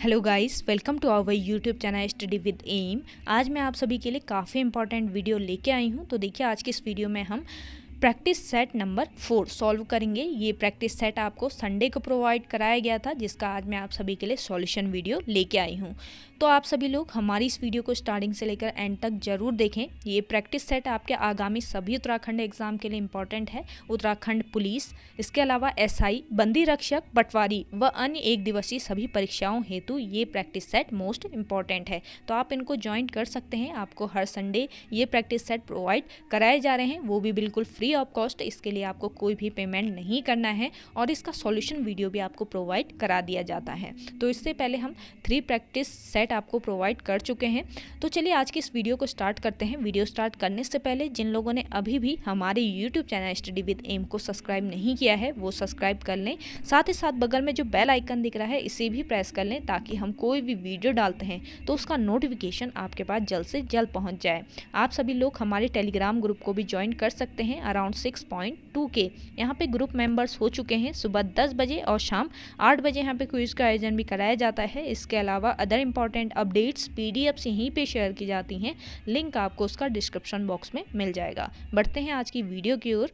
Hello guys, welcome to our YouTube channel study with M. आज मैं आप सभी के लिए काफ़ी इंपॉर्टेंट वीडियो लेके आई हूँ। तो देखिए, आज की इस वीडियो में हम प्रैक्टिस सेट नंबर 4 सॉल्व करेंगे। ये प्रैक्टिस सेट आपको संडे को प्रोवाइड कराया गया था, जिसका आज मैं आप सभी के लिए सॉल्यूशन वीडियो लेके आई हूँ। तो आप सभी लोग हमारी इस वीडियो को स्टार्टिंग से लेकर एंड तक जरूर देखें। ये प्रैक्टिस सेट आपके आगामी सभी उत्तराखंड एग्जाम के लिए इंपॉर्टेंट है। उत्तराखंड पुलिस, इसके अलावा एसआई, बंदी रक्षक, पटवारी व अन्य एक दिवसीय सभी परीक्षाओं हेतु ये प्रैक्टिस सेट मोस्ट इंपॉर्टेंट है। तो आप इनको ज्वाइन कर सकते हैं। आपको हर संडे ये प्रैक्टिस सेट प्रोवाइड कराए जा रहे हैं, वो भी बिल्कुल फ्री ऑफ कॉस्ट। इसके लिए आपको कोई भी पेमेंट नहीं करना है और इसका सॉल्यूशन वीडियो भी आपको प्रोवाइड करा दिया जाता है। तो इससे पहले हम 3 प्रैक्टिस सेट आपको प्रोवाइड कर चुके हैं। तो चलिए आज की इस वीडियो को स्टार्ट करते हैं। वीडियो स्टार्ट करने से पहले जिन लोगों ने अभी भी हमारे YouTube channel study with M को सब्सक्राइब नहीं किया है, वो सब्सक्राइब कर लें। साथ ही साथ बगल में जो बेल आइकन दिख रहा है, इसे भी प्रेस कर लें, ताकि हम कोई भी वीडियो डालते हैं तो उसका नोटिफिकेशन आपके पास जल्द से जल्द पहुंच जाए। आप सभी लोग हमारे टेलीग्राम ग्रुप को भी ज्वाइन कर सकते हैं। अराउंड 6.2 के यहाँ पे ग्रुप मेंबर्स हो चुके हैं। सुबह 10 बजे और शाम 8 बजे यहाँ पे क्विज का आयोजन भी कराया जाता है। इसके अलावा अदर इंपॉर्टेंट अपडेट्स पीडीएफ्स यहीं पे शेयर की जाती हैं। लिंक आपको उसका डिस्क्रिप्शन बॉक्स में मिल जाएगा। बढ़ते हैं आज की वीडियो की ओर।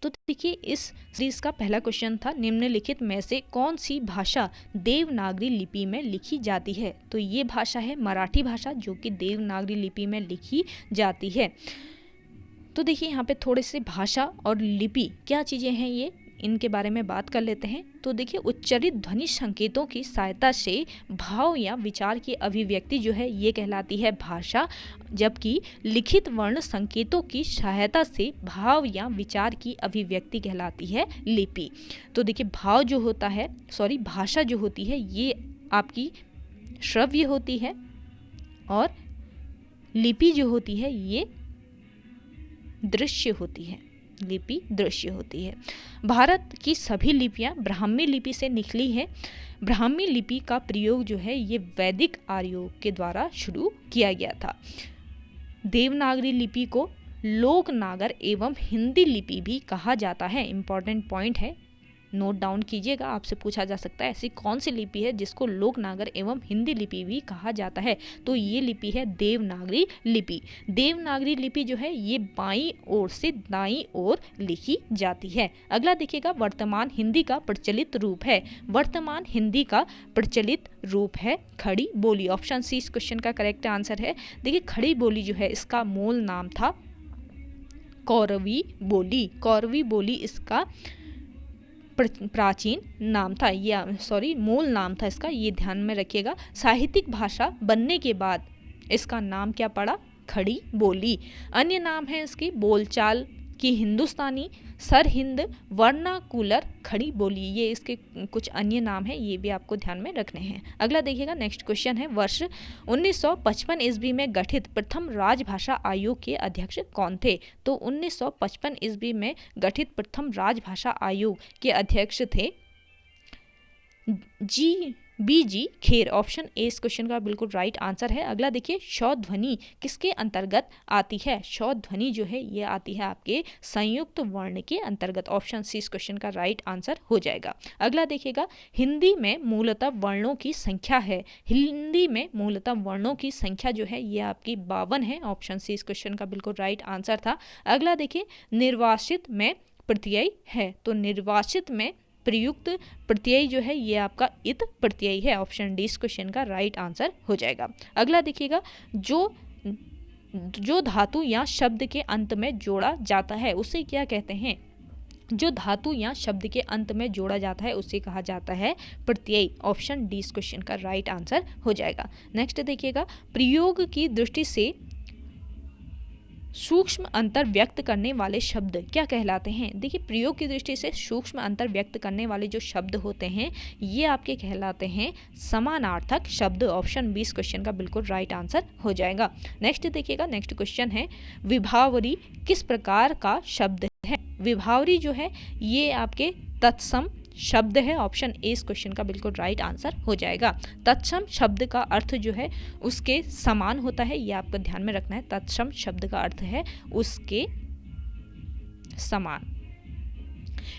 तो देखिए, इस सीरीज का पहला क्वेश्चन था, निम्नलिखित में से कौन सी भाषा देवनागरी लिपि में लिखी जाती है। तो ये भाषा है मराठी भाषा, जो कि देवनागरी लिपि में लिखी जाती है। तो देखिए, यहाँ पे थोड़े से भाषा और लिपि क्या चीज़ें हैं, ये इनके बारे में बात कर लेते हैं। तो देखिए, उच्चारित ध्वनि संकेतों की सहायता से भाव या विचार की अभिव्यक्ति जो है ये कहलाती है भाषा, जबकि लिखित वर्ण संकेतों की सहायता से भाव या विचार की अभिव्यक्ति कहलाती है लिपि। तो देखिए, भाव जो होता है, भाषा जो होती है ये आपकी श्रव्य होती है और लिपि जो होती है ये दृश्य होती है। लिपि दृश्य होती है। भारत की सभी लिपियां ब्राह्मी लिपि से निकली हैं। ब्राह्मी लिपि का प्रयोग जो है ये वैदिक आर्यों के द्वारा शुरू किया गया था। देवनागरी लिपि को लोकनागर एवं हिंदी लिपि भी कहा जाता है। इंपॉर्टेंट पॉइंट है, नोट डाउन कीजिएगा। आपसे पूछा जा सकता है ऐसी कौन सी लिपि है जिसको लोकनागर एवं हिंदी लिपि भी कहा जाता है। तो ये लिपि है देवनागरी लिपि। देवनागरी लिपि जो है ये बाईं ओर से दाईं ओर लिखी जाती है। अगला देखिएगा, वर्तमान हिंदी का प्रचलित रूप है। वर्तमान हिंदी का प्रचलित रूप है खड़ी बोली। ऑप्शन सी इस क्वेश्चन का करेक्ट आंसर है। देखिए, खड़ी बोली जो है इसका मूल नाम था कौरवी बोली। कौरवी बोली इसका प्राचीन नाम था, मूल नाम था इसका, ये ध्यान में रखिएगा। साहित्यिक भाषा बनने के बाद इसका नाम क्या पड़ा? खड़ी बोली। अन्य नाम है इसकी बोलचाल की हिंदुस्तानी, सरहिंद, वर्नाकुलर, खड़ी बोली। ये इसके कुछ अन्य नाम हैं, ये भी आपको ध्यान में रखने हैं। अगला देखिएगा, नेक्स्ट क्वेश्चन है, वर्ष 1955 ईस्वी में गठित प्रथम राजभाषा आयोग के अध्यक्ष कौन थे। तो 1955 ईस्वी में गठित प्रथम राजभाषा आयोग के अध्यक्ष थे BG खेर। ऑप्शन ए इस क्वेश्चन का बिल्कुल राइट आंसर है। अगला देखिए, शौध ध्वनि किसके अंतर्गत आती है। शौध ध्वनि जो है ये आती है आपके संयुक्त वर्ण के अंतर्गत। ऑप्शन सी इस क्वेश्चन का राइट आंसर हो जाएगा। अगला देखिएगा, हिंदी में मूलतः वर्णों की संख्या है। हिंदी में मूलतः वर्णों की संख्या जो है ये आपकी 52 है। ऑप्शन सी इस क्वेश्चन का बिल्कुल राइट आंसर था। अगला देखिए, निर्वासित में प्रत्यय है। तो निर्वासित में प्रयुक्त प्रत्यय जो है ये आपका इत प्रत्यय है। ऑप्शन डी इस क्वेश्चन का राइट आंसर हो जाएगा। अगला देखिएगा, जो धातु या शब्द के अंत में जोड़ा जाता है उसे क्या कहते हैं। जो धातु या शब्द के अंत में जोड़ा जाता है उसे कहा जाता है प्रत्यय। ऑप्शन डी इस क्वेश्चन का राइट आंसर हो जाएगा। नेक्स्ट देखिएगा, प्रयोग की दृष्टि से सूक्ष्म अंतर व्यक्त करने वाले शब्द क्या कहलाते हैं। देखिए, प्रयोग की दृष्टि से सूक्ष्म अंतर व्यक्त करने वाले जो शब्द होते हैं ये आपके कहलाते हैं समानार्थक शब्द। ऑप्शन 20 क्वेश्चन का बिल्कुल राइट आंसर हो जाएगा। नेक्स्ट देखिएगा, नेक्स्ट क्वेश्चन है, विभावरी किस प्रकार का शब्द है। विभावरी जो है ये आपके तत्सम शब्द है। ऑप्शन ए इस क्वेश्चन का बिल्कुल राइट आंसर हो जाएगा। तत्सम शब्द का अर्थ जो है उसके समान होता है, ये आपको ध्यान में रखना है। तत्सम शब्द का अर्थ है उसके समान।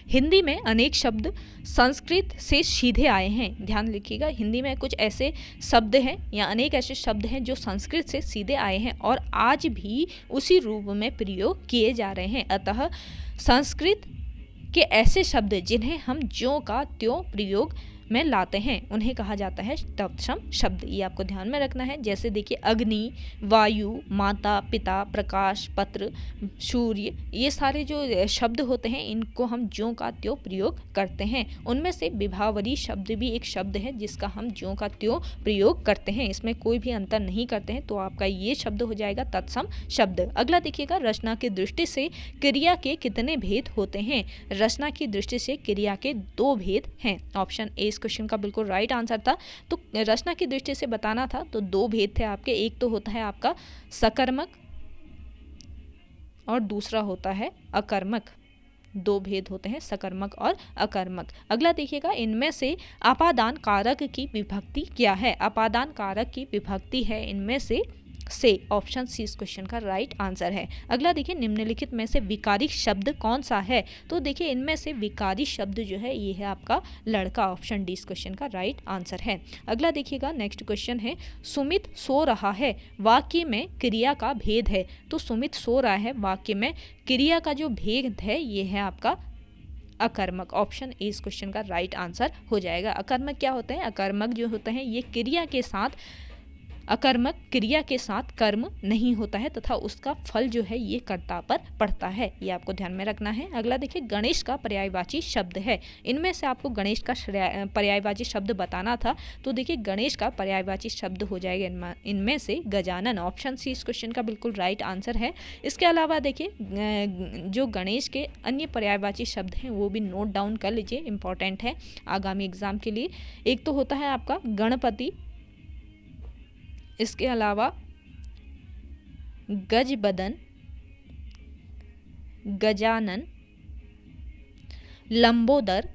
हिंदी में अनेक शब्द संस्कृत से सीधे आए हैं। ध्यान रखिएगा, हिंदी में कुछ ऐसे शब्द हैं या अनेक ऐसे शब्द हैं जो संस्कृत से सीधे आए हैं और आज भी उसी रूप में प्रयोग किए जा रहे हैं। अतः संस्कृत के ऐसे शब्द जिन्हें हम ज्यों का त्यों प्रयोग में लाते हैं उन्हें कहा जाता है तत्सम शब्द। ये आपको ध्यान में रखना है। जैसे देखिए अग्नि, वायु, माता, पिता, प्रकाश, पत्र, सूर्य, ये सारे जो शब्द होते हैं इनको हम ज्यों का त्यों प्रयोग करते हैं। उनमें से विभावरी शब्द भी एक शब्द है जिसका हम ज्यों का त्यों प्रयोग करते हैं, इसमें कोई भी अंतर नहीं करते हैं। तो आपका ये शब्द हो जाएगा तत्सम शब्द। अगला देखिएगा, रचना की दृष्टि से क्रिया के कितने भेद होते हैं। रचना की दृष्टि से क्रिया के 2 भेद हैं। ऑप्शन ए क्वेश्चन का बिल्कुल राइट आंसर था। तो रचना की दृष्टि से बताना था तो 2 भेद थे आपके। एक तो होता है आपका सकर्मक और दूसरा होता है अकर्मक। 2 भेद होते हैं, सकर्मक और अकर्मक। अगला देखिएगा, इनमें से अपादान कारक की विभक्ति क्या है। अपादान कारक की विभक्ति है इनमें से ऑप्शन सी इस क्वेश्चन का राइट आंसर है। अगला देखिए, निम्नलिखित में से विकारी शब्द कौन सा है। तो देखिए इनमें से विकारी शब्द जो है ये है आपका लड़का। ऑप्शन डी इस क्वेश्चन का राइट आंसर है। अगला देखिएगा, नेक्स्ट क्वेश्चन है, सुमित सो रहा है वाक्य में क्रिया का भेद है। तो सुमित सो रहा है वाक्य में क्रिया का जो भेद है ये है आपका अकर्मक। ऑप्शन ए इस क्वेश्चन का राइट आंसर हो जाएगा। अकर्मक क्या होते हैं। अकर्मक जो होते हैं ये क्रिया के साथ, अकर्मक क्रिया के साथ कर्म नहीं होता है तथा उसका फल जो है ये कर्ता पर पड़ता है। ये आपको ध्यान में रखना है। अगला देखिए, गणेश का पर्यायवाची शब्द है। इनमें से आपको गणेश का पर्यायवाची शब्द बताना था। तो देखिए गणेश का पर्यायवाची शब्द हो जाएगा इनमें से गजानन। ऑप्शन सी इस क्वेश्चन का बिल्कुल राइट आंसर है। इसके अलावा देखिए जो गणेश के अन्य पर्यायवाची शब्द हैं वो भी नोट डाउन कर लीजिए, इंपॉर्टेंट है आगामी एग्जाम के लिए। एक तो होता है आपका गणपति, इसके अलावा गजबदन, गजानन, लंबोदर,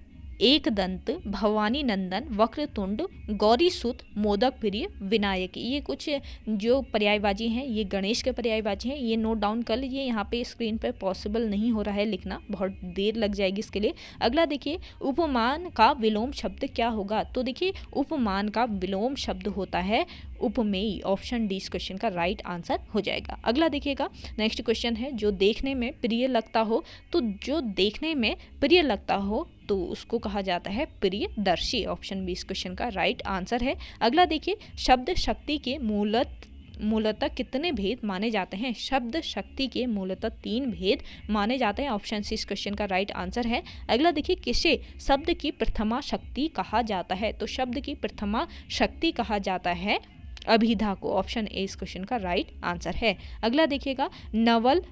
एकदंत, भवानी नंदन, वक्रतुंड, गौरीसुत, मोदक प्रिय, विनायक। ये कुछ जो पर्यायवाची हैं ये गणेश के पर्यायवाची हैं। ये नोट डाउन कर लीजिए। यहाँ पे स्क्रीन पे पॉसिबल नहीं हो रहा है लिखना, बहुत देर लग जाएगी इसके लिए। अगला देखिए, उपमान का विलोम शब्द क्या होगा। तो देखिए उपमान का विलोम शब्द होता है उपमेय। ऑप्शन डी इस क्वेश्चन का राइट आंसर हो जाएगा। अगला देखिएगा, नेक्स्ट क्वेश्चन है, जो देखने में प्रिय लगता हो। तो जो देखने में प्रिय लगता हो तो उसको कहा जाता है प्रियदर्शी। ऑप्शन बी इस क्वेश्चन का राइट आंसर है। अगला देखिए, शब्द शक्ति के मूलतः कितने भेद माने जाते हैं। शब्द शक्ति के मूलतः 3 भेद माने जाते हैं। ऑप्शन सी इस क्वेश्चन का राइट आंसर है। अगला देखिए, किसे शब्द की प्रथमा शक्ति कहा जाता है। तो शब्द की प्रथमा शक्ति कहा जाता है अभिधा को। ऑप्शन ए इस क्वेश्चन का राइट आंसर है। अगला देखिएगा, नवल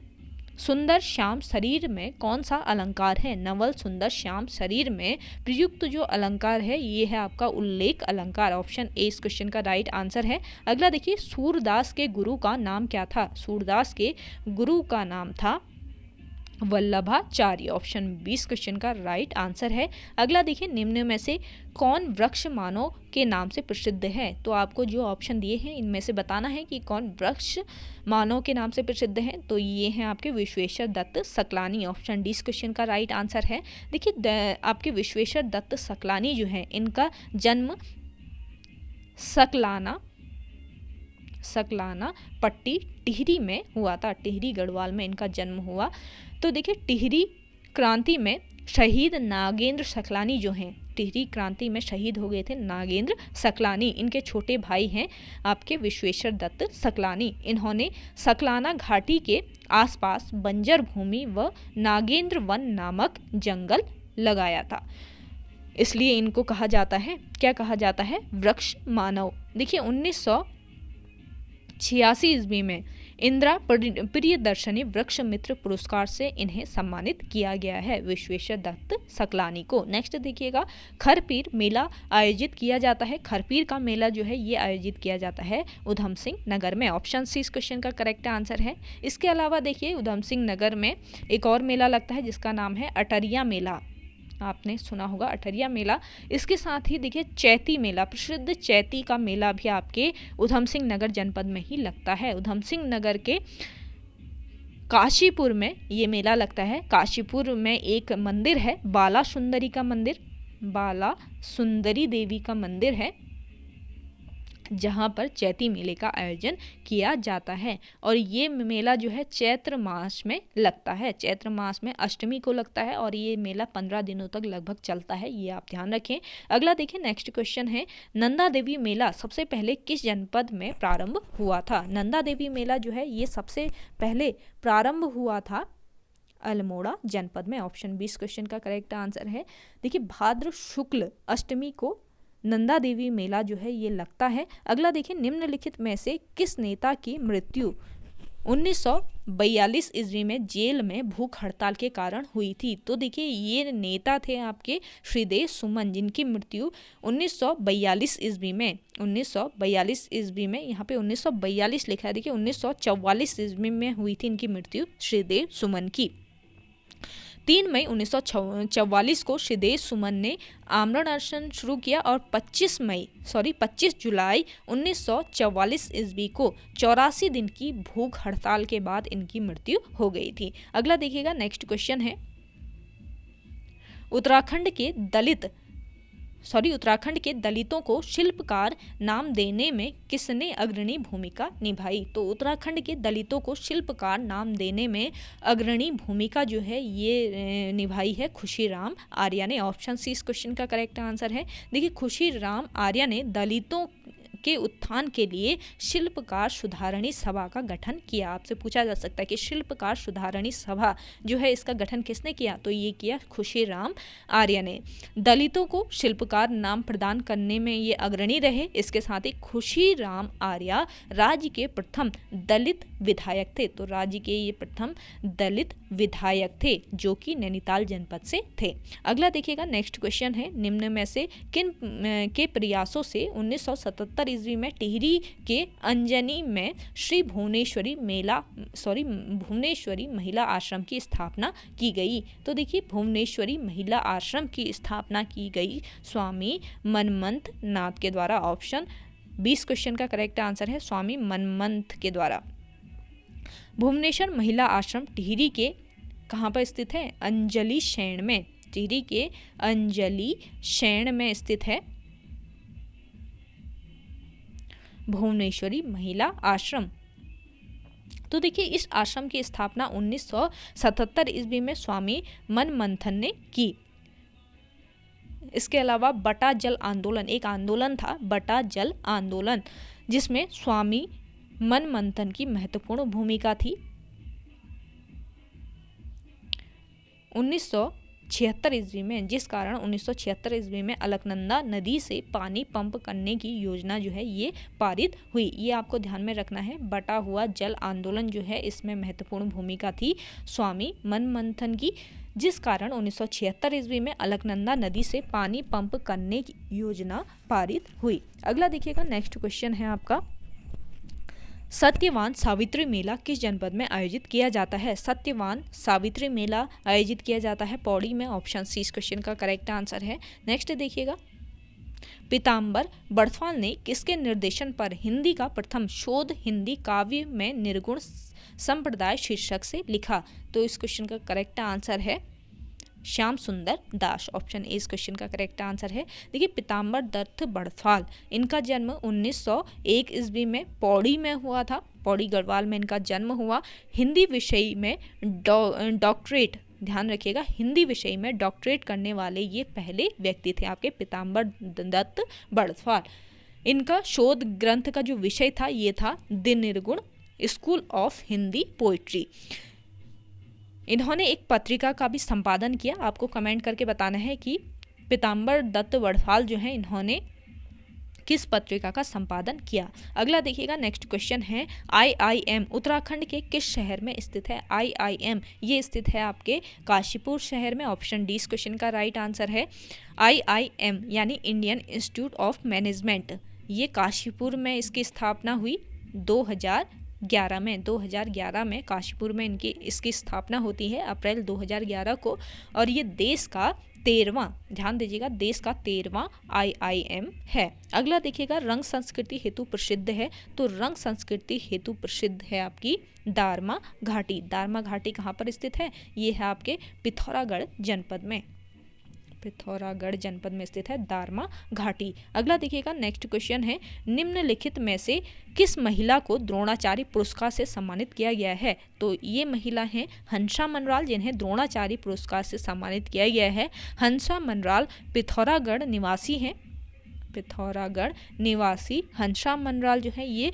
सुंदर श्याम शरीर में कौन सा अलंकार है। नवल सुंदर श्याम शरीर में प्रयुक्त जो अलंकार है ये है आपका उल्लेख अलंकार। ऑप्शन ए इस क्वेश्चन का राइट आंसर है। अगला देखिए, सूरदास के गुरु का नाम क्या था। सूरदास के गुरु का नाम था वल्लभाचार्य। ऑप्शन 20 क्वेश्चन का राइट आंसर है। अगला देखिए, निम्न में से कौन वृक्ष मानव के नाम से प्रसिद्ध है। तो आपको जो ऑप्शन दिए हैं इनमें से बताना है कि कौन वृक्ष मानव के नाम से प्रसिद्ध है। तो ये हैं आपके विश्वेश्वर दत्त सकलानी। ऑप्शन डी इस क्वेश्चन का राइट आंसर है। देखिए आपके विश्वेश्वर दत्त सकलानी जो है इनका जन्म सकलाना पट्टी टिहरी में हुआ था। टिहरी गढ़वाल में इनका जन्म हुआ। तो देखिए टिहरी क्रांति में शहीद नागेंद्र सकलानी जो हैं, टिहरी क्रांति में शहीद हो गए थे नागेंद्र सकलानी। इनके छोटे भाई हैं आपके विश्वेश्वर दत्त सकलानी। इन्होंने सकलाना घाटी के आसपास बंजर भूमि व नागेंद्र वन नामक जंगल लगाया था, इसलिए इनको कहा जाता है, क्या कहा जाता है, वृक्ष मानव। देखिए 1986 ईस्वी में इंदिरा प्रियदर्शनी वृक्ष मित्र पुरस्कार से इन्हें सम्मानित किया गया है, विश्वेश्वर दत्त सकलानी को। नेक्स्ट देखिएगा, खरपीर मेला आयोजित किया जाता है। खरपीर का मेला जो है ये आयोजित किया जाता है उधम सिंह नगर में। ऑप्शन सी इस क्वेश्चन का करेक्ट आंसर है। इसके अलावा देखिए उधम सिंह नगर में एक और मेला लगता है जिसका नाम है अटरिया मेला। आपने सुना होगा अटरिया मेला। इसके साथ ही देखिए चैती मेला, प्रसिद्ध चैती का मेला भी आपके उधम सिंह नगर जनपद में ही लगता है। उधम सिंह नगर के काशीपुर में ये मेला लगता है। काशीपुर में एक मंदिर है, बाला सुंदरी का मंदिर, बाला सुंदरी देवी का मंदिर है, जहाँ पर चैती मेले का आयोजन किया जाता है। और ये मेला जो है चैत्र मास में लगता है, चैत्र मास में अष्टमी को लगता है और ये मेला 15 दिनों तक लगभग चलता है, ये आप ध्यान रखें। अगला देखिए, नेक्स्ट क्वेश्चन है, नंदा देवी मेला सबसे पहले किस जनपद में प्रारंभ हुआ था? नंदा देवी मेला जो है ये सबसे पहले प्रारंभ हुआ था अल्मोड़ा जनपद में। ऑप्शन 20 क्वेश्चन का करेक्ट आंसर है। देखिए, भाद्र शुक्ल अष्टमी को नंदा देवी मेला जो है ये लगता है। अगला देखिए, निम्नलिखित में से किस नेता की मृत्यु 1942 ईस्वी में जेल में भूख हड़ताल के कारण हुई थी? तो देखिए, ये नेता थे आपके श्रीदेव सुमन, जिनकी मृत्यु 1942 ईस्वी में, 1942 ईस्वी में, यहाँ पे 1942 लिखा है, देखिए 1944 ईस्वी में हुई थी इनकी मृत्यु श्रीदेव सुमन की। 3 मई 1944 को श्रीदेव सुमन ने आमरण अनशन शुरू किया और 25 जुलाई 1944 ईस्वी को 84 दिन की भूख हड़ताल के बाद इनकी मृत्यु हो गई थी। अगला देखिएगा, नेक्स्ट क्वेश्चन है, उत्तराखंड के दलितों को शिल्पकार नाम देने में किसने अग्रणी भूमिका निभाई? तो उत्तराखंड के दलितों को शिल्पकार नाम देने में अग्रणी भूमिका जो है ये निभाई है खुशीराम आर्या ने। ऑप्शन सी इस क्वेश्चन का करेक्ट आंसर है। देखिए, खुशीराम आर्या ने दलितों के उत्थान के लिए शिल्पकार सुधारणी सभा का गठन किया। आपसे पूछा जा सकता है कि शिल्पकार सुधारणी सभा जो है इसका गठन किसने किया? तो ये किया खुशीराम आर्य ने। दलितों को शिल्पकार नाम प्रदान करने में ये अग्रणी रहे। इसके साथ ही खुशीराम आर्य राज्य के प्रथम दलित विधायक थे। तो राज्य के ये प्रथम दलित विधायक थे जो कि नैनीताल जनपद से थे। अगला देखिएगा, नेक्स्ट क्वेश्चन है, निम्न में से किन के प्रयासों से 1977 ईस्वी में टिहरी के अंजनी में श्री भुवनेश्वरी महिला आश्रम की स्थापना की गई? तो देखिए, भुवनेश्वरी महिला आश्रम की स्थापना की गई स्वामी मनमंथ नाथ के द्वारा। ऑप्शन 20 क्वेश्चन का करेक्ट आंसर है स्वामी मनमंथ के द्वारा। भुवनेश्वर महिला आश्रम टिहरी के कहाँ पर स्थित है? अंजलि शैण में, टिहरी के अंजलि शैण में स्थित है भुवनेश्वरी महिला आश्रम। तो देखिए, इस आश्रम की स्थापना 1977 ईस्वी में स्वामी मनमंथन ने की। इसके अलावा बटा जल आंदोलन, एक आंदोलन था बटा जल आंदोलन, जिसमें स्वामी मनमंथन की महत्वपूर्ण भूमिका थी। 1976 ईस्वी में, जिस कारण 1976 ईस्वी में अलकनंदा नदी से पानी पंप करने की योजना जो है ये पारित हुई। ये आपको ध्यान में रखना है। बटा हुआ जल आंदोलन जो है इसमें महत्वपूर्ण भूमिका थी स्वामी मनमंथन की, जिस कारण 1976 ईस्वी में अलकनंदा नदी से पानी पंप करने की योजना पारित हुई। अगला देखिएगा, नेक्स्ट क्वेश्चन है आपका, सत्यवान सावित्री मेला किस जनपद में आयोजित किया जाता है? सत्यवान सावित्री मेला आयोजित किया जाता है पौड़ी में। ऑप्शन सी इस क्वेश्चन का करेक्ट आंसर है। नेक्स्ट देखिएगा, पीताम्बर बड़थवाल ने किसके निर्देशन पर हिंदी का प्रथम शोध हिंदी काव्य में निर्गुण संप्रदाय शीर्षक से लिखा? तो इस क्वेश्चन का करेक्ट आंसर है श्याम सुंदर दास। ऑप्शन ए इस क्वेश्चन का करेक्ट आंसर है। देखिए, पीताम्बर दत्त बड़थवाल, इनका जन्म 1901 ईस्वी में पौड़ी में हुआ था। पौड़ी गढ़वाल में इनका जन्म हुआ। हिंदी विषय में डॉक्टरेट, ध्यान रखिएगा, हिंदी विषय में डॉक्टरेट करने वाले ये पहले व्यक्ति थे आपके पीताम्बर दत्त बड़थवाल। इनका शोध ग्रंथ का जो विषय था ये था द निर्गुण स्कूल ऑफ हिंदी पोइट्री। इन्होंने एक पत्रिका का भी संपादन किया। आपको कमेंट करके बताना है कि पीताम्बर दत्त बड़थवाल जो है इन्होंने किस पत्रिका का संपादन किया। अगला देखिएगा, नेक्स्ट क्वेश्चन है, IIM उत्तराखंड के किस शहर में स्थित है? IIM ये स्थित है आपके काशीपुर शहर में। ऑप्शन डी इस क्वेश्चन का राइट आंसर है। IIM यानी इंडियन इंस्टीट्यूट ऑफ मैनेजमेंट, ये काशीपुर में इसकी स्थापना हुई 2011 में काशीपुर में इसकी स्थापना होती है अप्रैल 2011 को। और ये देश का 13वां, ध्यान दीजिएगा, देश का 13वां IIM है। अगला देखिएगा, रंग संस्कृति हेतु प्रसिद्ध है, तो रंग संस्कृति हेतु प्रसिद्ध है आपकी दारमा घाटी। दारमा घाटी कहाँ पर स्थित है? ये है आपके पिथौरागढ़ जनपद में, पिथौरागढ़ जनपद में स्थित है दारमा घाटी। अगला देखिएगा, नेक्स्ट क्वेश्चन है, निम्नलिखित में से किस महिला को द्रोणाचार्य पुरस्कार से सम्मानित किया गया है? तो ये महिला हैं हंसा मनराल, जिन्हें द्रोणाचार्य पुरस्कार से सम्मानित किया गया है। हंसा मनराल पिथौरागढ़ निवासी हैं, पिथौरागढ़ निवासी हंसा मनराल जो है ये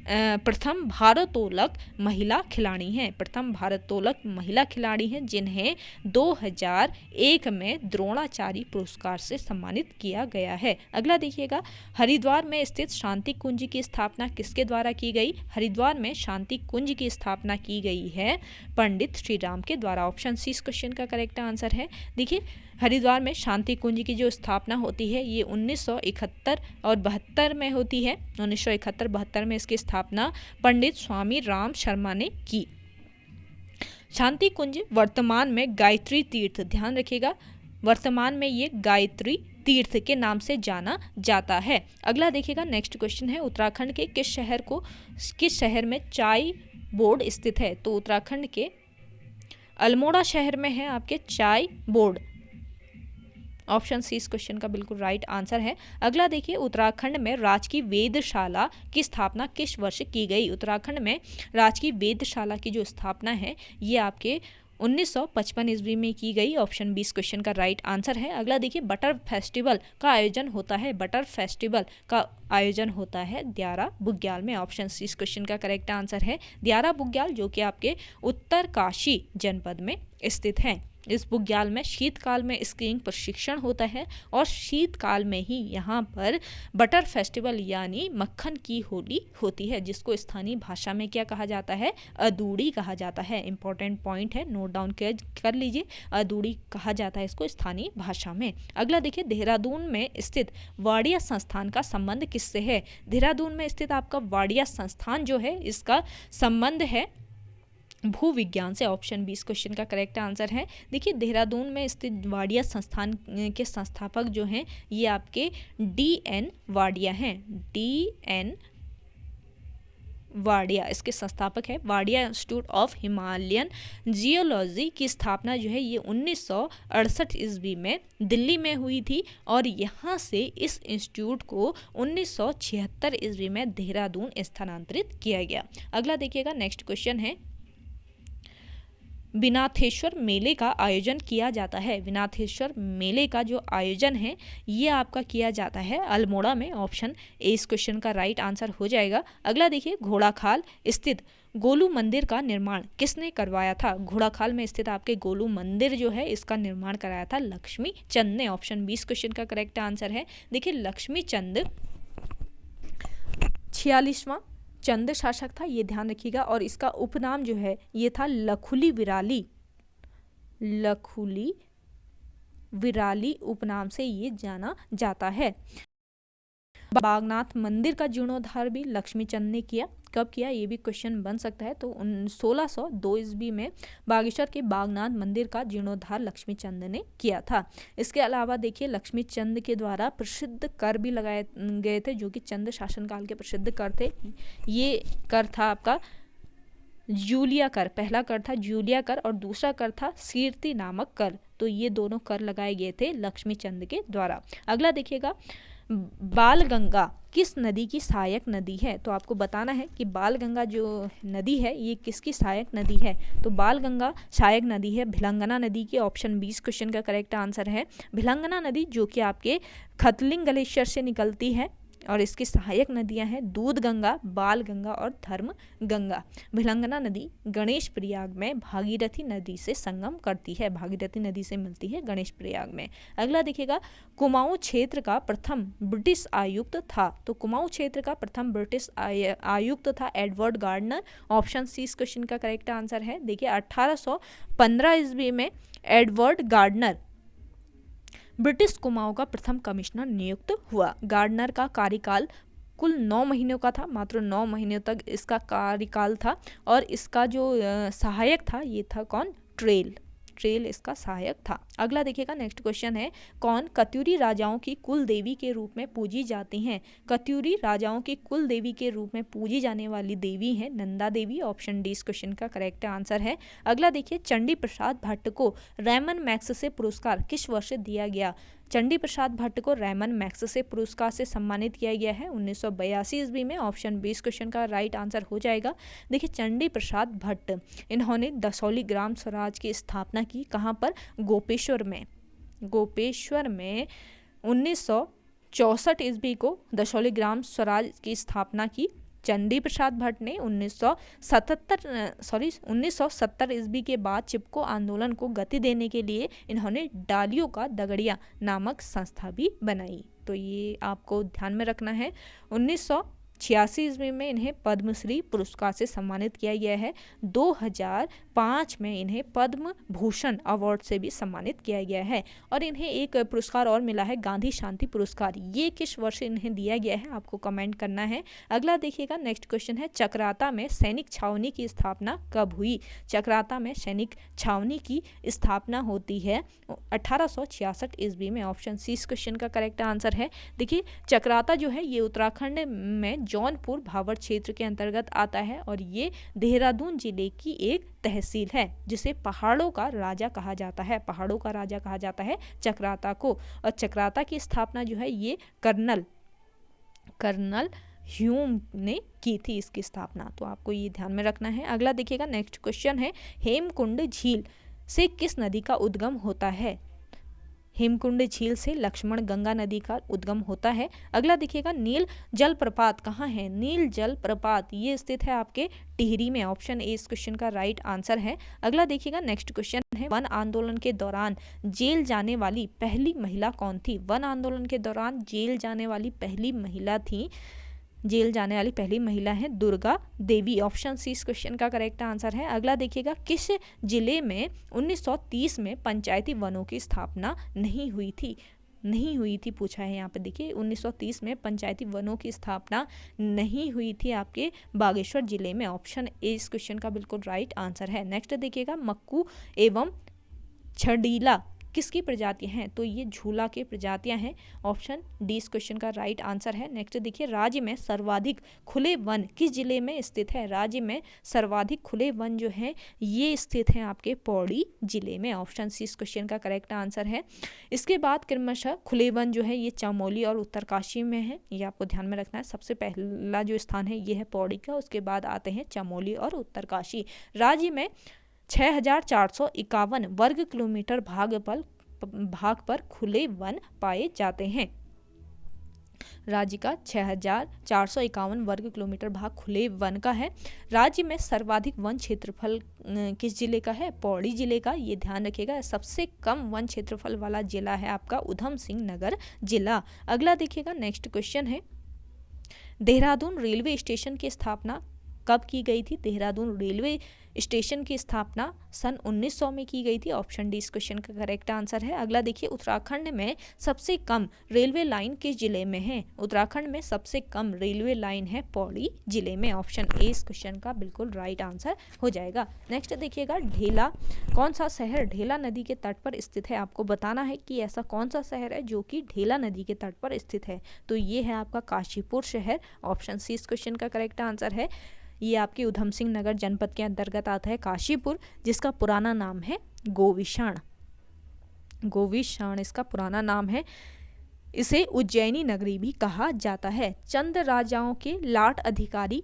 प्रथम भारोत्तोलक महिला खिलाड़ी हैं, प्रथम भारोत्तोलक महिला खिलाड़ी हैं, जिन्हें 2001 में द्रोणाचार्य पुरस्कार से सम्मानित किया गया है। अगला देखिएगा, हरिद्वार में स्थित शांति कुंज की स्थापना किसके द्वारा की गई? हरिद्वार में शांति कुंज की स्थापना की गई है पंडित श्री राम के द्वारा। ऑप्शन सी इस क्वेश्चन का करेक्ट आंसर है। देखिए, हरिद्वार में शांति कुंज की जो स्थापना होती है ये 1971 और 72 में होती है। 1971-72 में इसकी स्थापना पंडित स्वामी राम शर्मा ने की। शांति कुंज वर्तमान में गायत्री तीर्थ, ध्यान रखिएगा, वर्तमान में ये गायत्री तीर्थ के नाम से जाना जाता है। अगला देखिएगा, नेक्स्ट क्वेश्चन है, उत्तराखंड के किस शहर में चाय बोर्ड स्थित है? तो उत्तराखंड के अल्मोड़ा शहर में है आपके चाय बोर्ड। ऑप्शन सी इस क्वेश्चन का बिल्कुल राइट आंसर है। अगला देखिए, उत्तराखंड में राजकीय वेधशाला की स्थापना किस वर्ष की गई? उत्तराखंड में राजकीय वेधशाला की जो स्थापना है ये आपके 1955 ईस्वी में की गई। ऑप्शन बी इस क्वेश्चन का राइट आंसर है। अगला देखिए, बटर फेस्टिवल का आयोजन होता है, बटर फेस्टिवल का आयोजन होता है द्यारा बुग्याल में। ऑप्शन सी इस क्वेश्चन का करेक्ट आंसर है। द्यारा बुग्याल जो कि आपके उत्तरकाशी जनपद में स्थित है। इस बुग्याल में शीतकाल में स्कीइंग प्रशिक्षण होता है और शीतकाल में ही यहाँ पर बटर फेस्टिवल यानी मक्खन की होली होती है, जिसको स्थानीय भाषा में क्या कहा जाता है? अदूड़ी कहा जाता है। इंपॉर्टेंट पॉइंट है, नोट डाउन कर लीजिए, अदूड़ी कहा जाता है इसको स्थानीय भाषा में। अगला देखिए, देहरादून में स्थित वाडिया संस्थान का संबंध किससे है? देहरादून में स्थित आपका वाडिया संस्थान जो है इसका संबंध है भूविज्ञान से। ऑप्शन बी इस क्वेश्चन का करेक्ट आंसर है। देखिए, देहरादून में स्थित वाडिया संस्थान के संस्थापक जो हैं ये आपके DN वाडिया हैं। DN वाडिया इसके संस्थापक है। Wadia institute of Himalayan geology की स्थापना जो है ये 1968 ईस्वी में दिल्ली में हुई थी और यहाँ से इस इंस्टीट्यूट को 1976 ईस्वी में देहरादून स्थानांतरित किया गया। अगला देखिएगा, नेक्स्ट क्वेश्चन है, विनाथेश्वर मेले का आयोजन किया जाता है। विनाथेश्वर मेले का जो आयोजन है ये आपका किया जाता है अल्मोड़ा में। ऑप्शन ए इस क्वेश्चन का राइट आंसर हो जाएगा। अगला देखिए, घोड़ाखाल स्थित गोलू मंदिर का निर्माण किसने करवाया था? घोड़ाखाल में स्थित आपके गोलू मंदिर जो है इसका निर्माण कराया था लक्ष्मी चंद ने। ऑप्शन बी इस क्वेश्चन का करेक्ट आंसर है। देखिए, लक्ष्मी चंद 46वां चंद शासक था, ये ध्यान रखिएगा, और इसका उपनाम जो है ये था लखुली विराली। लखुली विराली उपनाम से ये जाना जाता है। बागनाथ मंदिर का जीर्णोद्धार भी लक्ष्मी चंद ने किया। कब किया ये भी क्वेश्चन बन सकता है। तो 1602 ईस्वी में बागेश्वर के बागनाथ मंदिर का जीर्णोद्धार लक्ष्मी चंद ने किया था। इसके अलावा देखिए, लक्ष्मी चंद के द्वारा प्रसिद्ध कर भी लगाए गए थे जो कि चंद शासनकाल के प्रसिद्ध कर थे। ये कर था आपका जूलिया कर, पहला कर था जूलिया कर और दूसरा कर था कीर्ति नामक कर। तो ये दोनों कर लगाए गए थे लक्ष्मी चंद के द्वारा। अगला देखिएगा, बालगंगा किस नदी की सहायक नदी है? तो आपको बताना है कि बालगंगा जो नदी है ये किसकी सहायक नदी है? तो बालगंगा सहायक नदी है भिलंगना नदी की। ऑप्शन 20 क्वेश्चन का करेक्ट आंसर है। भिलंगना नदी जो कि आपके खतलिंग ग्लेशियर से निकलती है और इसकी सहायक नदियां हैं दूध गंगा, बाल गंगा और धर्म गंगा। भिलंगना नदी गणेश प्रयाग में भागीरथी नदी से संगम करती है, भागीरथी नदी से मिलती है गणेश प्रयाग में। अगला देखिएगा, कुमाऊं क्षेत्र का प्रथम ब्रिटिश आयुक्त था। तो कुमाऊं क्षेत्र का प्रथम ब्रिटिश आयुक्त था एडवर्ड गार्डनर। ऑप्शन सी इस क्वेश्चन का करेक्ट आंसर है। देखिए, 1815 ईस्वी में एडवर्ड गार्डनर ब्रिटिश कुमाऊं का प्रथम कमिश्नर नियुक्त हुआ। गार्डनर का कार्यकाल कुल 9 महीनों का था, मात्र 9 महीनों तक इसका कार्यकाल था। और इसका जो सहायक था ये था कौन? ट्रेल इसका सहायक था। अगला देखिएगा नेक्स्ट क्वेश्चन है, कौन कत्यूरी राजाओं की कुल देवी के रूप में पूजी जाती हैं? कत्यूरी राजाओं की कुल देवी के रूप में पूजी जाने वाली देवी है नंदा देवी। ऑप्शन डी इस क्वेश्चन का करेक्ट आंसर है। अगला देखिए, चंडी प्रसाद भट्ट को रैमन मैग्सेसे पुरस्कार किस वर्ष दिया गया? चंडी प्रसाद भट्ट को रैमन मैग्सेसे पुरस्कार से सम्मानित किया गया है 1982 ईस्वी में। ऑप्शन बी इस क्वेश्चन का राइट आंसर हो जाएगा। देखिए, चंडी प्रसाद भट्ट, इन्होंने दसौली ग्राम स्वराज की स्थापना की। कहाँ पर? गोपेश्वर में। गोपेश्वर में 1964 ईस्वी को दसौली ग्राम स्वराज की स्थापना की चंडी प्रसाद भट्ट ने। 1970 ईस्वी के बाद चिपको आंदोलन को गति देने के लिए इन्होंने डालियों का दगड़िया नामक संस्था भी बनाई। तो ये आपको ध्यान में रखना है। 1986 ईस्वी में इन्हें पद्मश्री पुरस्कार से सम्मानित किया गया है। 2005 में इन्हें पद्म भूषण अवार्ड से भी सम्मानित किया गया है। और इन्हें एक पुरस्कार और मिला है, गांधी शांति पुरस्कार। ये किस वर्ष इन्हें दिया गया है आपको कमेंट करना है। अगला देखिएगा नेक्स्ट क्वेश्चन है, चकराता में सैनिक छावनी की स्थापना कब हुई? चकराता में सैनिक छावनी की स्थापना होती है 1866 ईस्वी में। ऑप्शन सी इस क्वेश्चन का करेक्ट आंसर है। देखिए, चकराता जो है ये उत्तराखंड में जौनपुर भावर क्षेत्र के अंतर्गत आता है और ये देहरादून जिले की एक तहसील है जिसे पहाड़ों का राजा कहा जाता है। पहाड़ों का राजा कहा जाता है चकराता को। और चकराता की स्थापना जो है ये कर्नल ह्यूम ने की थी इसकी स्थापना। तो आपको ये ध्यान में रखना है। अगला देखिएगा नेक्स्ट क्वेश्चन है, हेमकुंड झील से किस नदी का उद्गम होता है? हेमकुंड झील से लक्ष्मण गंगा नदी का उद्गम होता है। अगला देखिएगा, नील जलप्रपात कहाँ है? नील जलप्रपात ये स्थित है आपके टिहरी में। ऑप्शन ए इस क्वेश्चन का राइट आंसर है। अगला देखिएगा नेक्स्ट क्वेश्चन है, वन आंदोलन के दौरान जेल जाने वाली पहली महिला कौन थी? वन आंदोलन के दौरान जेल जाने वाली पहली महिला है दुर्गा देवी। ऑप्शन सी इस क्वेश्चन का करेक्ट आंसर है। अगला देखिएगा, किस जिले में 1930 में पंचायती वनों की स्थापना नहीं हुई थी पूछा है यहाँ पे। देखिए, 1930 में पंचायती वनों की स्थापना नहीं हुई थी आपके बागेश्वर जिले में। ऑप्शन ए इस क्वेश्चन का बिल्कुल राइट आंसर है। नेक्स्ट देखिएगा, मक्कू एवं छड़ीला किसकी प्रजातियां हैं? तो ये झूला के प्रजातियां हैं। ऑप्शन डी इस क्वेश्चन का राइट आंसर है। नेक्स्ट देखिए, राज्य में सर्वाधिक खुले वन किस जिले में स्थित है? राज्य में सर्वाधिक खुले वन जो हैं ये स्थित हैं आपके पौड़ी जिले में। ऑप्शन सी इस क्वेश्चन का करेक्ट आंसर है। इसके बाद क्रमशः खुले वन जो है ये चमोली और उत्तरकाशी में है। ये आपको ध्यान में रखना है। सबसे पहला जो स्थान है ये है पौड़ी का, उसके बाद आते हैं चमोली और उत्तरकाशी। राज्य में 6451 वर्ग किलोमीटर भाग पर खुले वन पाए जाते हैं। राज्य का 6451 वर्ग किलोमीटर भाग खुले वन का है। राज्य में सर्वाधिक वन क्षेत्रफल किस जिले का है? पौड़ी जिले का। ये ध्यान रखिएगा। सबसे कम वन क्षेत्रफल वाला जिला है आपका उधम सिंह नगर जिला। अगला देखिएगा नेक्स्ट क्वेश्चन है, देहरादून रेलवे स्टेशन की स्थापना कब की गई थी? देहरादून रेलवे स्टेशन की स्थापना सन 1900 में की गई थी। ऑप्शन डी इस क्वेश्चन का करेक्ट आंसर है। अगला देखिए, उत्तराखंड में सबसे कम रेलवे लाइन किस जिले में है? उत्तराखंड में सबसे कम रेलवे लाइन है पौड़ी जिले में। ऑप्शन ए इस क्वेश्चन का बिल्कुल राइट आंसर हो जाएगा। नेक्स्ट देखिएगा, ढेला कौन सा शहर ढेला नदी के तट पर स्थित है? आपको बताना है कि ऐसा कौन सा शहर है जो कि ढेला नदी के तट पर स्थित है। तो ये है आपका काशीपुर शहर। ऑप्शन सी इस क्वेश्चन का करेक्ट आंसर है। ये आपके उधम सिंह नगर जनपद के अंतर्गत आता है काशीपुर, जिसका पुराना नाम है गोविशाण इसका पुराना नाम है। इसे उज्जैनी नगरी भी कहा जाता है। चंद राजाओं के लाट अधिकारी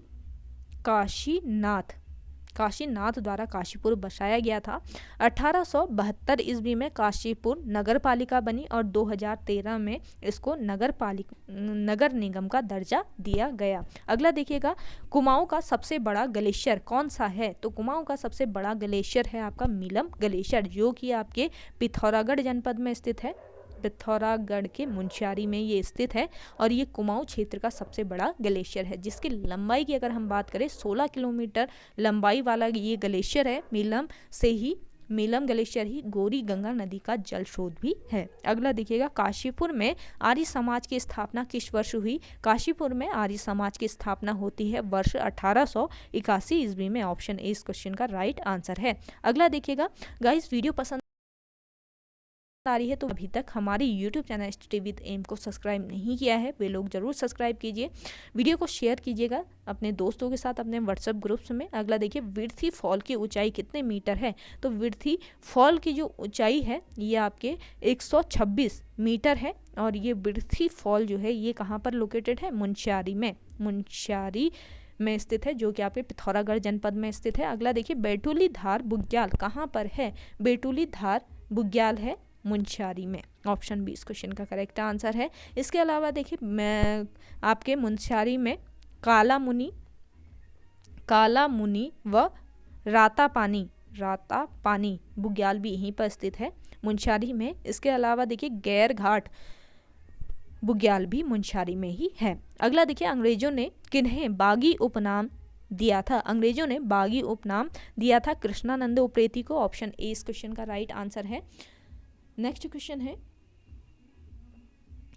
काशीनाथ द्वारा काशीपुर बसाया गया था। 1872 ईस्वी में काशीपुर नगर पालिका बनी और 2013 में इसको नगर निगम का दर्जा दिया गया। अगला देखिएगा, कुमाऊं का सबसे बड़ा ग्लेशियर कौन सा है? तो कुमाऊं का सबसे बड़ा ग्लेशियर है आपका मीलम ग्लेशियर, जो कि आपके पिथौरागढ़ जनपद में स्थित है। पिथौरागढ़ के मुंशियारी में ये स्थित है और ये कुमाऊं क्षेत्र का सबसे बड़ा ग्लेशियर है, जिसकी लंबाई की अगर हम बात करें 16 किलोमीटर लंबाई वाला ये ग्लेशियर है। मीलम ग्लेशियर ही गौरी गंगा नदी का जल स्रोत भी है। अगला देखिएगा, काशीपुर में आर्य समाज की स्थापना किस वर्ष हुई? काशीपुर में आर्य समाज की स्थापना होती है वर्ष 1881 ईस्वी में। ऑप्शन ए इस क्वेश्चन का राइट आंसर है। अगला देखिएगा गाइस, वीडियो पसंद आ रही है तो अभी तक हमारी YouTube channel study with M को सब्सक्राइब नहीं किया है वे लोग जरूर सब्सक्राइब कीजिए। वीडियो को शेयर कीजिएगा अपने दोस्तों के साथ अपने व्हाट्सएप ग्रुप्स में। अगला देखिए, विर्थी फॉल की ऊंचाई कितने मीटर है? तो विर्थी फॉल की जो ऊंचाई है ये आपके 126 मीटर है और ये विर्थी फॉल जो है ये कहाँ पर लोकेटेड है? मुनस्यारी में स्थित है, जो कि आपके पिथौरागढ़ जनपद में स्थित है। अगला देखिए, बेटुली धार बुग्याल कहाँ पर है? बेटुली धार बुग्याल है मुनस्यारी में। ऑप्शन बी इस क्वेश्चन का करेक्ट आंसर है। इसके अलावा देखिए, मैं आपके मुनस्यारी में काला मुनि व राता पानी बुग्याल भी यहीं पर स्थित है मुनस्यारी में। इसके अलावा देखिए, गैर घाट बुग्याल भी मुनस्यारी में ही है। अगला देखिए, अंग्रेजों ने किन्हें बागी उपनाम दिया था? अंग्रेजों ने बागी उपनाम दिया था कृष्णानंद उप्रेती को। ऑप्शन ए इस क्वेश्चन का राइट आंसर है। नेक्स्ट क्वेश्चन है,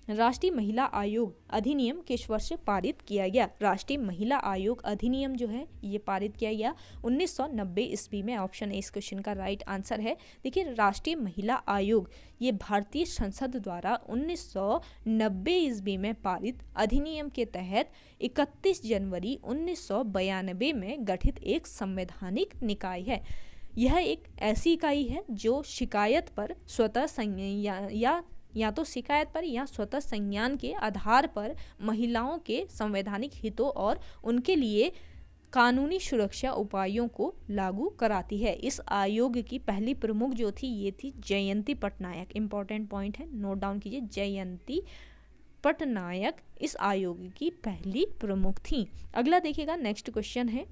राष्ट्रीय महिला आयोग अधिनियम किस वर्ष पारित किया गया? राष्ट्रीय महिला आयोग अधिनियम जो है ये पारित किया गया 1990 ईस्वी में। ऑप्शन ए इस क्वेश्चन का राइट आंसर है। देखिए, राष्ट्रीय महिला आयोग ये भारतीय संसद द्वारा 1990 ईस्वी में पारित अधिनियम के तहत 31 जनवरी 1992 में गठित एक संवैधानिक निकाय है। यह एक ऐसी इकाई है जो शिकायत पर स्वतः या तो शिकायत पर या स्वतः संज्ञान के आधार पर महिलाओं के संवैधानिक हितों और उनके लिए कानूनी सुरक्षा उपायों को लागू कराती है। इस आयोग की पहली प्रमुख जो थी ये थी जयंती पटनायक। इंपॉर्टेंट पॉइंट है, नोट डाउन कीजिए, जयंती पटनायक इस आयोग की पहली प्रमुख थी। अगला देखिएगा, नेक्स्ट क्वेश्चन है,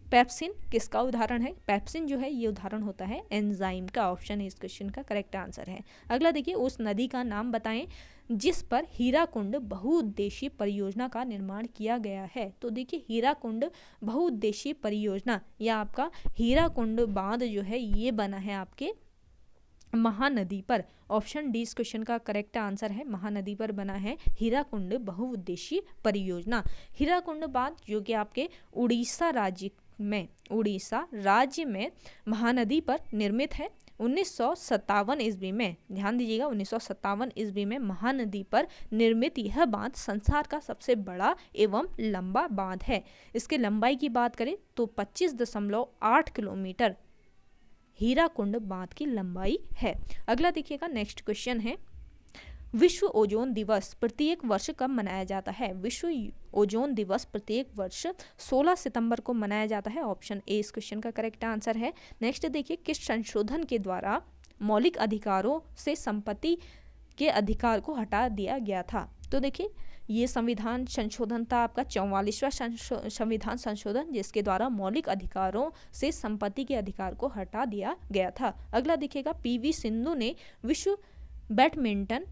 पेप्सिन किसका उदाहरण है? पेप्सिन जो है ये उदाहरण होता है एंजाइम का। ऑप्शन इस क्वेश्चन का करेक्ट आंसर है। अगला देखिए, उस नदी का नाम बताएं जिस पर हीराकुंड बहुउद्देशीय परियोजना का निर्माण किया गया है। तो देखिए, हीराकुंड बहुउद्देशीय परियोजना या आपका हीराकुंड बांध जो है ये बना है आपके महानदी पर। ऑप्शन डी इस क्वेश्चन का करेक्ट आंसर है। महानदी पर बना है हीराकुंड बहुउद्देशीय परियोजना। हीराकुंड बांध जो कि आपके उड़ीसा राज्य में महानदी पर निर्मित है। 1957 ईस्वी में, ध्यान दीजिएगा, 1957 ईस्वी में महानदी पर निर्मित यह बांध संसार का सबसे बड़ा एवं लंबा बांध है। इसके लंबाई की बात करें तो 25.8 किलोमीटर हीराकुंड बांध की लंबाई है। अगला देखिएगा, नेक्स्ट क्वेश्चन है, विश्व ओजोन दिवस प्रत्येक वर्ष कब मनाया जाता है? विश्व ओजोन दिवस प्रत्येक वर्ष 16 सितंबर को मनाया जाता है। ऑप्शन ए इस क्वेश्चन का करेक्ट आंसर है। नेक्स्ट देखिए, किस संशोधन के द्वारा मौलिक अधिकारों से संपत्ति के अधिकार को हटा दिया गया था? तो देखिए, ये संविधान संशोधन था आपका 44वां संविधान संशोधन, जिसके द्वारा मौलिक अधिकारों से संपत्ति के अधिकार को हटा दिया गया था। अगला देखिएगा, पीवी सिंधु ने विश्व बैडमिंटन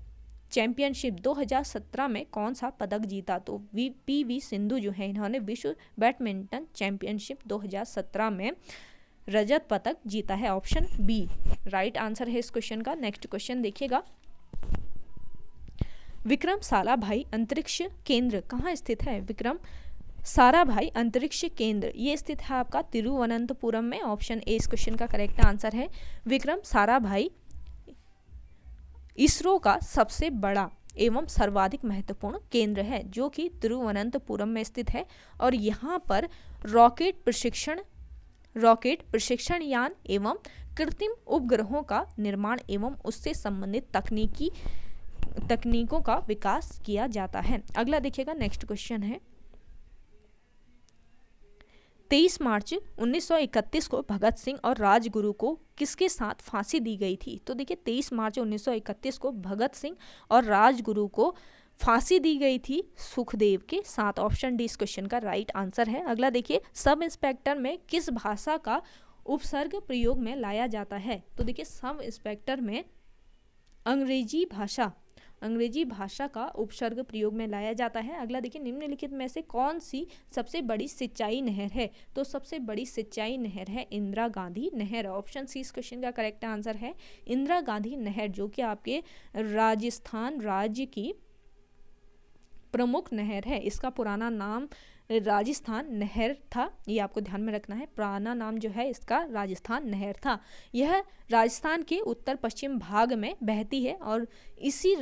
चैंपियनशिप 2017 में कौन सा पदक जीता? तो पीवी सिंधु जो है इन्होंने विश्व बैडमिंटन चैंपियनशिप 2017 में रजत पदक जीता है। ऑप्शन बी राइट आंसर है इस क्वेश्चन का। नेक्स्ट क्वेश्चन देखिएगा, विक्रम साराभाई अंतरिक्ष केंद्र कहाँ स्थित है? विक्रम साराभाई अंतरिक्ष केंद्र ये स्थित है आपका तिरुवनंतपुरम में। ऑप्शन ए इस क्वेश्चन का करेक्ट आंसर है। विक्रम साराभाई इसरो का सबसे बड़ा एवं सर्वाधिक महत्वपूर्ण केंद्र है, जो कि तिरुवनंतपुरम में स्थित है और यहाँ पर रॉकेट प्रशिक्षण यान एवं कृत्रिम उपग्रहों का निर्माण एवं उससे संबंधित तकनीकों का विकास किया जाता है। अगला देखिएगा, नेक्स्ट क्वेश्चन है, 23 मार्च 1931 को भगत सिंह और राजगुरु को किसके साथ फांसी दी गई थी? तो देखिए, 23 मार्च 1931 को भगत सिंह और राजगुरु को फांसी दी गई थी सुखदेव के साथ। ऑप्शन डी इस क्वेश्चन का राइट आंसर है। अगला देखिए, सब इंस्पेक्टर में किस भाषा का उपसर्ग प्रयोग में लाया जाता है? तो देखिए, सब इंस्पेक्टर में अंग्रेजी भाषा का उपसर्ग प्रयोग में लाया जाता है। अगला देखिए, निम्नलिखित में से कौन सी सबसे बड़ी सिंचाई नहर है? तो सबसे बड़ी सिंचाई नहर है इंदिरा गांधी नहर। ऑप्शन सी इस क्वेश्चन का करेक्ट आंसर है। इंदिरा गांधी नहर जो कि आपके राजस्थान राज्य की प्रमुख नहर है। इसका पुराना नाम राजस्थान नहर था, ये आपको ध्यान में रखना है। पुराना नाम जो है इसका राजस्थान नहर था। यह राजस्थान के उत्तर पश्चिम भाग में बहती है और इसी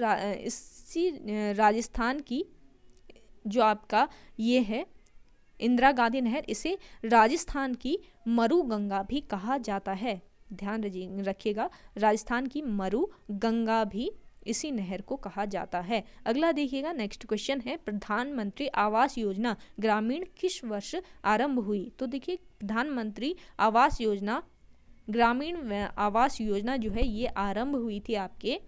राजस्थान की जो आपका ये है इंदिरा गांधी नहर, इसे राजस्थान की मरु गंगा भी कहा जाता है। ध्यान रखिएगा, राजस्थान की मरु गंगा भी इसी नहर को कहा जाता है। अगला देखिएगा, नेक्स्ट क्वेश्चन है प्रधानमंत्री आवास योजना ग्रामीण किस वर्ष आरंभ हुई? तो देखिए प्रधानमंत्री आवास योजना ग्रामीण आवास योजना जो है ये आरंभ हुई थी आपके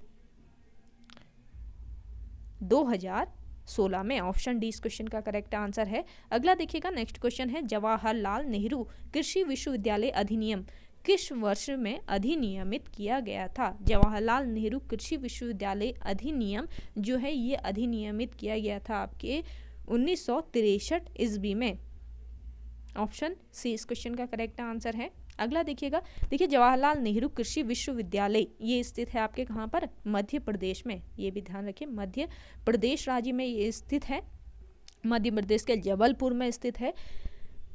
2016 में। ऑप्शन डी इस क्वेश्चन का करेक्ट आंसर है। अगला देखिएगा, नेक्स्ट क्वेश्चन है जवाहरलाल नेहरू कृषि विश्वविद्यालय अधिनियम किस वर्ष में अधिनियमित किया गया था? जवाहरलाल नेहरू कृषि विश्वविद्यालय अधिनियम जो है ये अधिनियमित किया गया था आपके 1963 ईस्वी में। ऑप्शन सी इस क्वेश्चन का करेक्ट आंसर है। अगला देखिएगा, देखिए जवाहरलाल नेहरू कृषि विश्वविद्यालय ये स्थित है आपके कहाँ पर? मध्य प्रदेश में। ये भी ध्यान रखिए, मध्य प्रदेश राज्य में ये स्थित है। मध्य प्रदेश के जबलपुर में स्थित है,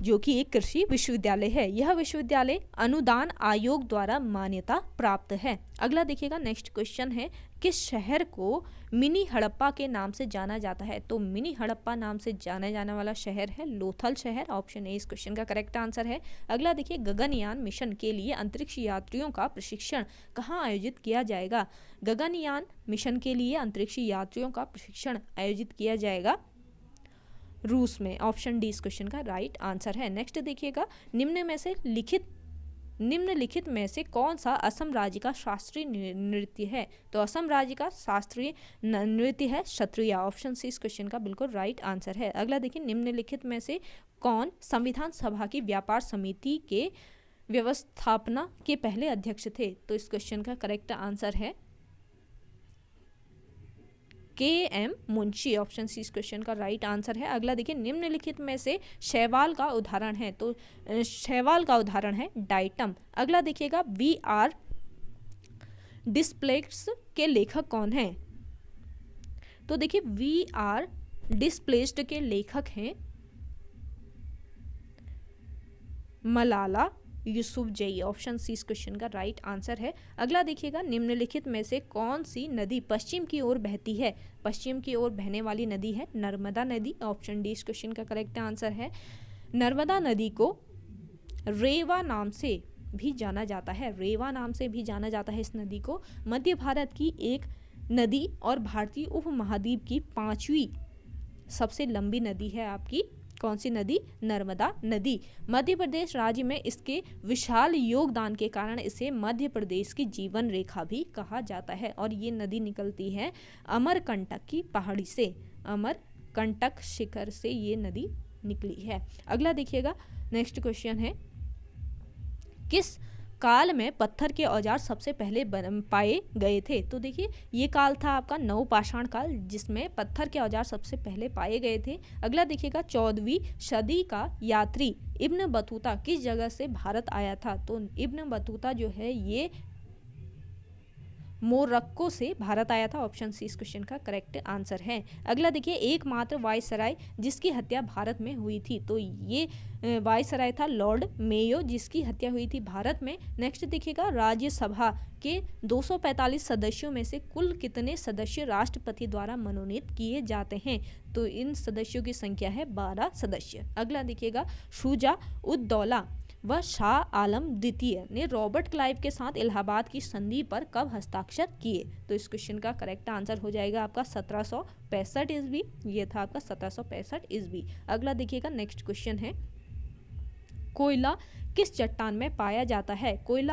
जो कि एक कृषि विश्वविद्यालय है। यह विश्वविद्यालय अनुदान आयोग द्वारा मान्यता प्राप्त है। अगला देखिएगा, नेक्स्ट क्वेश्चन है किस शहर को मिनी हड़प्पा के नाम से जाना जाता है? तो मिनी हड़प्पा नाम से जाने जाने वाला शहर है लोथल शहर। ऑप्शन ए इस क्वेश्चन का करेक्ट आंसर है। अगला देखिए, गगनयान मिशन के लिए अंतरिक्ष यात्रियों का प्रशिक्षण कहाँ आयोजित किया जाएगा? गगनयान मिशन के लिए अंतरिक्ष यात्रियों का प्रशिक्षण आयोजित किया जाएगा रूस में। ऑप्शन डी इस क्वेश्चन का राइट आंसर है। नेक्स्ट देखिएगा, निम्नलिखित में से कौन सा असम राज्य का शास्त्रीय नृत्य है? तो असम राज्य का शास्त्रीय नृत्य है क्षत्रिया। ऑप्शन सी इस क्वेश्चन का बिल्कुल राइट आंसर है। अगला देखिए, निम्नलिखित में से कौन संविधान सभा की व्यापार समिति के व्यवस्थापना के पहले अध्यक्ष थे? तो इस क्वेश्चन का करेक्ट आंसर है KM मुंशी। ऑप्शन सी इस क्वेश्चन का राइट आंसर है। अगला देखिए, निम्नलिखित में से शैवाल का उदाहरण है? तो शैवाल का उदाहरण है डाइटम। अगला देखिएगा, VR डिस्प्लेक्स के लेखक कौन हैं? तो देखिए VR डिस्प्लेस्ड के लेखक हैं मलाला यूसुफजई। ऑप्शन सी इस क्वेश्चन का राइट आंसर है। अगला देखिएगा, निम्नलिखित में से कौन सी नदी पश्चिम की ओर बहती है? पश्चिम की ओर बहने वाली नदी है नर्मदा नदी। ऑप्शन डी इस क्वेश्चन का करेक्ट आंसर है। नर्मदा नदी को रेवा नाम से भी जाना जाता है। रेवा नाम से भी जाना जाता है इस नदी को। मध्य भारत की एक नदी और भारतीय उपमहाद्वीप की 5वीं सबसे लंबी नदी है आपकी कौन सी नदी? नर्मदा नदी। मध्य प्रदेश राज्य में इसके विशाल योगदान के कारण इसे मध्य प्रदेश की जीवन रेखा भी कहा जाता है। और ये नदी निकलती है अमरकंटक की पहाड़ी से, अमरकंटक शिखर से ये नदी निकली है। अगला देखिएगा, नेक्स्ट क्वेश्चन है किस काल में पत्थर के औजार सबसे पहले पाए गए थे? तो देखिए ये काल था आपका नवपाषाण काल, जिसमें पत्थर के औजार सबसे पहले पाए गए थे। अगला देखिएगा, 14वीं सदी का यात्री इब्न बतूता किस जगह से भारत आया था? तो इब्न बतूता जो है ये मोरक्को से भारत आया था। ऑप्शन सी इस क्वेश्चन का करेक्ट आंसर है। अगला देखिए, एकमात्र वायसराय जिसकी हत्या भारत में हुई थी? तो ये वायसराय था लॉर्ड मेयो, जिसकी हत्या हुई थी भारत में। नेक्स्ट देखिएगा, राज्यसभा के 245 सदस्यों में से कुल कितने सदस्य राष्ट्रपति द्वारा मनोनीत किए जाते हैं? तो इन सदस्यों की संख्या है 12 सदस्य। अगला देखिएगा, शुजा उद दौला व शाह आलम द्वितीय ने रॉबर्ट क्लाइव के साथ इलाहाबाद की संधि पर कब हस्ताक्षर किए? तो इस क्वेश्चन का करेक्ट आंसर हो जाएगा आपका 1765 ईस्वी। ये था आपका 1765 ईस्वी। अगला देखिएगा, नेक्स्ट क्वेश्चन है कोयला किस चट्टान में पाया जाता है? कोयला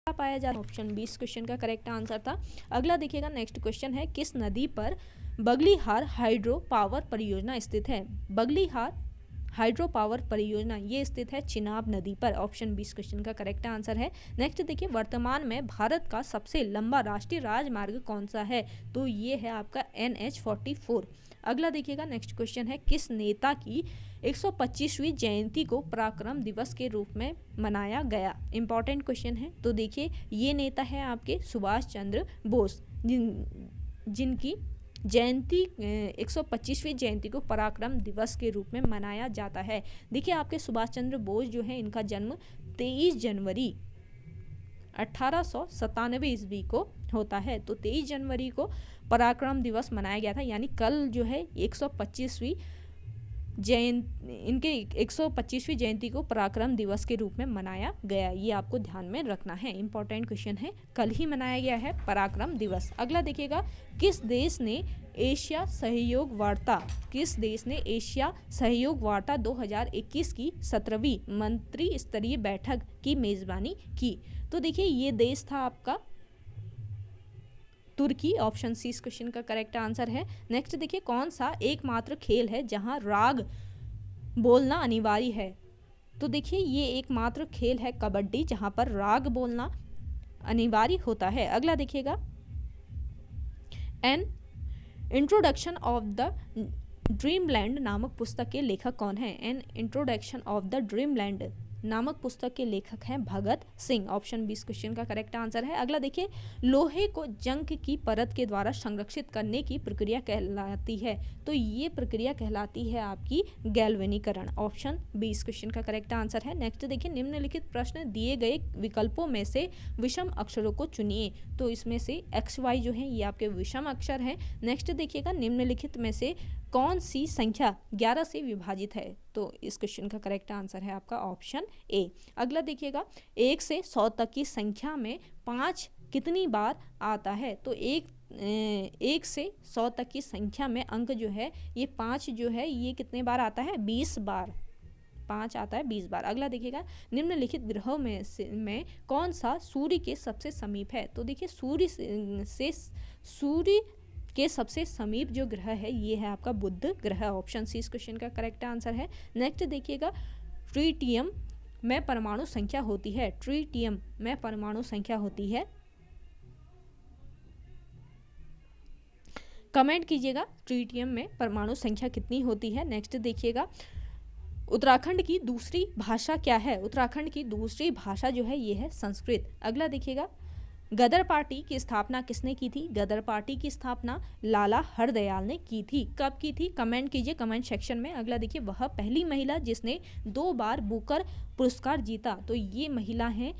पाया जाता है। ऑप्शन बी इस क्वेश्चन का करेक्ट आंसर था। अगला देखिएगा, नेक्स्ट क्वेश्चन है किस नदी पर बगलीहार हाइड्रो पावर परियोजना स्थित है? बगलीहार हाइड्रो पावर परियोजना ये स्थित है चिनाब नदी पर। ऑप्शन 20 क्वेश्चन का करेक्ट आंसर है। नेक्स्ट देखिए, वर्तमान में भारत का सबसे लंबा राष्ट्रीय राजमार्ग कौन सा है? तो ये है आपका NH-44। अगला देखिएगा, नेक्स्ट क्वेश्चन है किस नेता की 125वीं जयंती को पराक्रम दिवस के रूप में मनाया गया? इंपॉर्टेंट क्वेश्चन है। तो देखिए ये नेता है आपके सुभाष चंद्र बोस, जिनकी जयंती 125वीं जयंती को पराक्रम दिवस के रूप में मनाया जाता है? देखिए आपके सुभाष चंद्र बोस जो है इनका जन्म 23 जनवरी 1897 ईस्वी को होता है। तो 23 जनवरी को पराक्रम दिवस मनाया गया था, यानी कल जो है 125वीं इनके 125वीं जयंती को पराक्रम दिवस के रूप में मनाया गया। ये आपको ध्यान में रखना है, इंपॉर्टेंट क्वेश्चन है। कल ही मनाया गया है पराक्रम दिवस। अगला देखिएगा, किस देश ने एशिया सहयोग वार्ता 2021 की 17वीं मंत्री स्तरीय बैठक की मेजबानी की? तो देखिए ये देश था आपका तुर्की। ऑप्शन सी इस क्वेश्चन का करेक्ट आंसर है। नेक्स्ट देखिए, कौन सा एकमात्र खेल है जहां राग बोलना अनिवार्य है? तो देखिए ये एकमात्र खेल है कबड्डी, जहां पर राग बोलना अनिवार्य होता है। अगला देखिएगा, an introduction of the dreamland नामक पुस्तक के लेखक कौन है? An introduction of the dreamland नामक पुस्तक के लेखक हैं भगत सिंह। ऑप्शन बी इस क्वेश्चन का करेक्ट आंसर है। अगला देखिए, लोहे को जंग की परत के द्वारा संरक्षित करने की प्रक्रिया कहलाती है? तो ये प्रक्रिया कहलाती है आपकी गैल्वेनीकरण। ऑप्शन बी इस क्वेश्चन का करेक्ट आंसर है। नेक्स्ट देखिए, निम्नलिखित प्रश्न दिए गए विकल्पों में से विषम अक्षरों को चुनिए। तो इसमें से एक्स वाई जो है ये आपके विषम अक्षर हैं। नेक्स्ट देखिएगा, निम्नलिखित में से कौन सी संख्या 11 से विभाजित है? तो इस क्वेश्चन का करेक्ट आंसर है आपका ऑप्शन ए। अगला देखिएगा, 1 से 100 तक की संख्या में 5 कितनी बार आता है? तो 1 से 100 तक की संख्या में अंक जो है ये 5 जो है ये कितने बार आता है? 20 बार। 5 आता है 20 बार। अगला देखिएगा, निम्नलिखित ग्रहों में कौन सा सूर्य के सबसे समीप है? तो देखिए सूर्य के सबसे समीप जो ग्रह है ये है आपका बुध ग्रह। ऑप्शन सी इस क्वेश्चन का करेक्ट आंसर है। नेक्स्ट देखिएगा, ट्रिटियम में परमाणु संख्या होती है? ट्रिटियम में परमाणु संख्या होती है, कमेंट कीजिएगा ट्रिटियम में परमाणु संख्या कितनी होती है। नेक्स्ट देखिएगा, उत्तराखंड की दूसरी भाषा क्या है? उत्तराखंड की दूसरी भाषा जो है ये है संस्कृत। अगला देखिएगा, गदर पार्टी की स्थापना किसने की थी? गदर पार्टी की स्थापना लाला हरदयाल ने की थी। कब की थी? कमेंट कीजिए कमेंट सेक्शन में। अगला देखिए, वह पहली महिला जिसने 2 बार बुकर पुरस्कार जीता? तो ये महिला हैं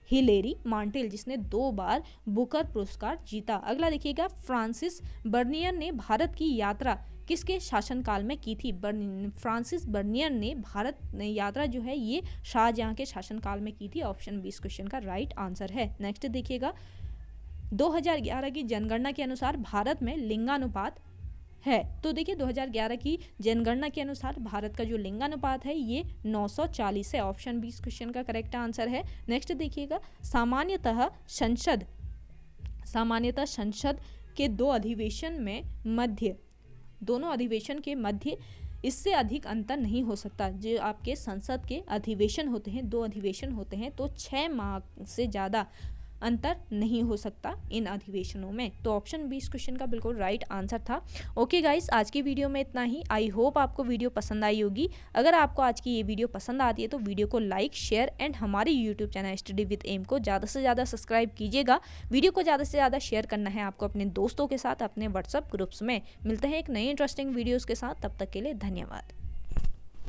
हिलेरी मांटेल, जिसने 2 बार बुकर पुरस्कार जीता। अगला देखिएगा, फ्रांसिस बर्नियर ने भारत की यात्रा किसके शासनकाल में की थी? फ्रांसिस बर्नियर ने भारत यात्रा जो है ये शाहजहां के शासनकाल में की थी। ऑप्शन बी इस क्वेश्चन का राइट आंसर है। नेक्स्ट देखिएगा, 2011 की जनगणना के अनुसार भारत में लिंगानुपात है? तो देखिए 2011 की जनगणना के अनुसार भारत का जो लिंगानुपात है ये 940 है। ऑप्शन बी इस क्वेश्चन का करेक्ट आंसर है। नेक्स्ट देखिएगा, सामान्यतः संसद के दोनों अधिवेशन के मध्य इससे अधिक अंतर नहीं हो सकता। जो आपके संसद के अधिवेशन होते हैं, 2 अधिवेशन होते हैं, तो 6 माह से ज़्यादा अंतर नहीं हो सकता इन अधिवेशनों में। तो ऑप्शन बी इस क्वेश्चन का बिल्कुल राइट आंसर था। ओके गाइस, आज की वीडियो में इतना ही। आई होप आपको वीडियो पसंद आई होगी। अगर आपको आज की ये वीडियो पसंद आती है तो वीडियो को लाइक, शेयर एंड हमारे YouTube channel study with M को ज़्यादा से ज़्यादा सब्सक्राइब कीजिएगा। वीडियो को ज़्यादा से ज़्यादा शेयर करना है आपको अपने दोस्तों के साथ, अपने व्हाट्सअप ग्रुप्स में। मिलते हैं एक नई इंटरेस्टिंग वीडियोज़ के साथ, तब तक के लिए धन्यवाद।